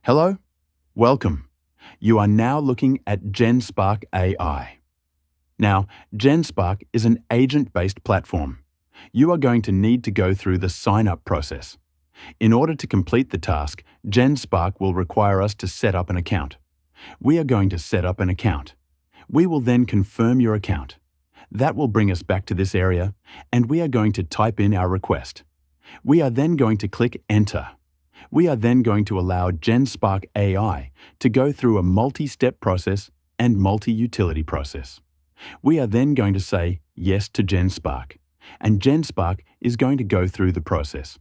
Hello, welcome. You are now looking at GenSpark AI. Now, GenSpark is an agent-based platform. You are going to need to go through the sign-up process. In order to complete the task, GenSpark will require us to set up an account. We are going to set up an account. We will then confirm your account. That will bring us back to this area, and we are going to type in our request. We are then going to click Enter. We are then going to allow GenSpark AI to go through a multi-step process and multi-utility process. We are then going to say yes to GenSpark, and GenSpark is going to go through the process.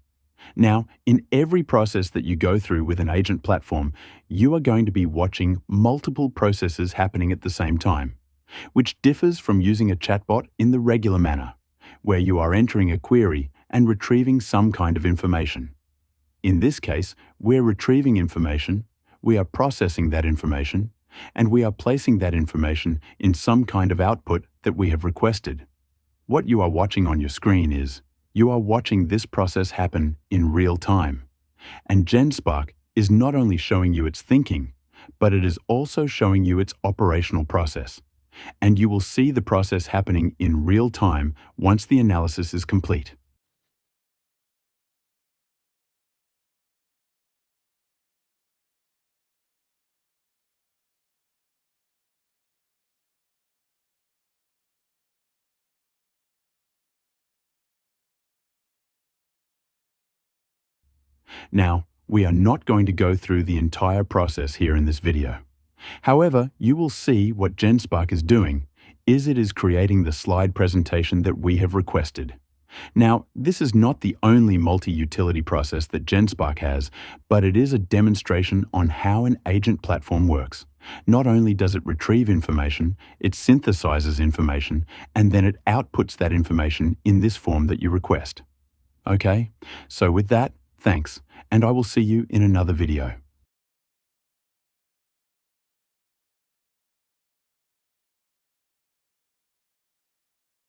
Now, in every process that you go through with an agent platform, you are going to be watching multiple processes happening at the same time, which differs from using a chatbot in the regular manner, where you are entering a query and retrieving some kind of information. In this case, we're retrieving information, we are processing that information, and we are placing that information in some kind of output that we have requested. What you are watching on your screen is, you are watching this process happen in real time. And GenSpark is not only showing you its thinking, but it is also showing you its operational process. And you will see the process happening in real time once the analysis is complete. Now, we are not going to go through the entire process here in this video. However, you will see what GenSpark is doing is it is creating the slide presentation that we have requested. Now, this is not the only multi-utility process that GenSpark has, but it is a demonstration on how an agent platform works. Not only does it retrieve information, it synthesizes information, and then it outputs that information in this form that you request. Okay, so with that, thanks, and I will see you in another video.